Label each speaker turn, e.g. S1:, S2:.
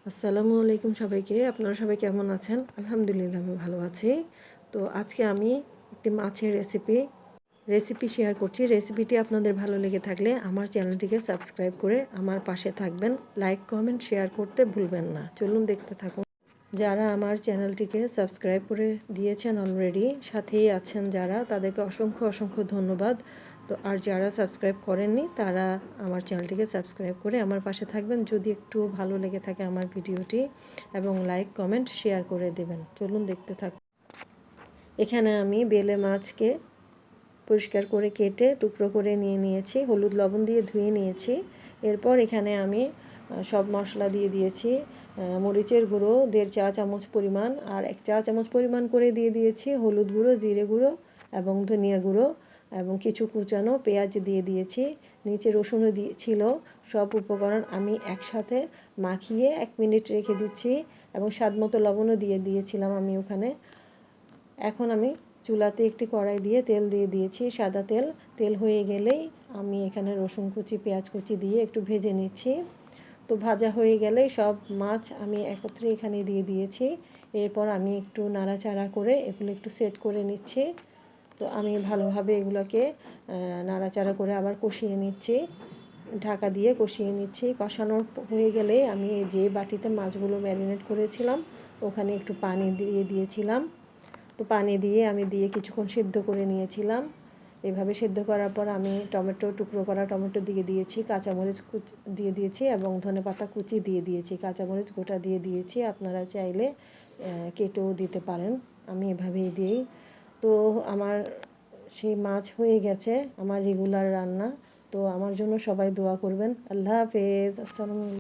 S1: আসসালামু আলাইকুম সবাইকে। আপনারা সবাই কেমন আছেন? আলহামদুলিল্লাহ আমি ভালো আছি। তো আজকে আমি একটি মাছের রেসিপি শেয়ার করছি। রেসিপিটি আপনাদের ভালো লেগে থাকলে আমার চ্যানেলটিকে সাবস্ক্রাইব করে আমার পাশে থাকবেন। লাইক, কমেন্ট, শেয়ার করতে ভুলবেন না। চলুন দেখতে থাকুন। যারা আমার চ্যানেলটিকে সাবস্ক্রাইব করে দিয়েছেন অলরেডি, সাথেই আছেন যারা, তাদেরকে অসংখ্য অসংখ্য ধন্যবাদ। তো আর যারা সাবস্ক্রাইব করেননি তারা আমার চ্যানেলটিকে সাবস্ক্রাইব করে আমার পাশে থাকবেন যদি একটু ভালো লেগে থাকে আমার ভিডিওটি, এবং লাইক, কমেন্ট, শেয়ার করে দেবেন। চলুন দেখতে থাকুন। এখানে আমি বেলে মাছকে পরিষ্কার করে কেটে টুকরো করে নিয়েছি, হলুদ লবণ দিয়ে ধুয়ে নিয়েছি। এরপর এখানে আমি সব মশলা দিয়ে দিয়েছি। মরিচের গুঁড়ো 1.5 চা চামচ পরিমাণ, আর 1 চা চামচ পরিমাণ করে দিয়ে দিয়েছি হলুদ গুঁড়ো, জিরে গুঁড়ো এবং ধনিয়া গুঁড়ো, এবং কিছু কুচানো পেঁয়াজ দিয়ে দিয়েছি। নিচে রসুনও ছিল। সব উপকরণ আমি একসাথে মাখিয়ে 1 মিনিট রেখে দিচ্ছি, এবং স্বাদমতো লবণও দিয়ে দিয়েছিলাম আমি ওখানে। এখন আমি চুলাতে একটি কড়াই দিয়ে তেল দিয়ে দিয়েছি, সাদা তেল। তেল হয়ে গেলেই আমি এখানে রসুন কুচি, পেঁয়াজ কুচি দিয়ে একটু ভেজে নিচ্ছি। তো ভাজা হয়ে গেলে সব মাছ আমি একত্রে এখানে দিয়ে দিয়েছি। এরপর আমি একটু নাড়াচাড়া করে এগুলো একটু সেট করে নিচ্ছি। তো আমি ভালোভাবে এগুলোকে নাড়াচাড়া করে আবার কষিয়ে নিচ্ছি, ঢাকা দিয়ে কষিয়ে নিচ্ছি। কষানো হয়ে গেলে আমি যে বাটিতে মাছগুলো ম্যারিনেট করেছিলাম ওখানে একটু পানি দিয়ে দিয়েছিলাম। তো পানি দিয়ে আমি কিছুক্ষণ সিদ্ধ করে নিয়েছিলাম। এভাবে সিদ্ধ করার পর আমি টুকরো করা টমেটো দিয়ে দিয়েছি, কাঁচামরিচ দিয়ে দিয়েছি, এবং ধনেপাতা কুচি দিয়ে দিয়েছি, কাঁচামরিচ গোটা দিয়ে দিয়েছি। আপনারা চাইলে কেটেও দিতে পারেন, আমি এভাবেই দিই। তো আমার সেই মাছ হয়ে গেছে, আমার রেগুলার রান্না। তো আমার জন্য সবাই দোয়া করবেন। আল্লাহ হাফেজ। আসসালামু আলাইকুম।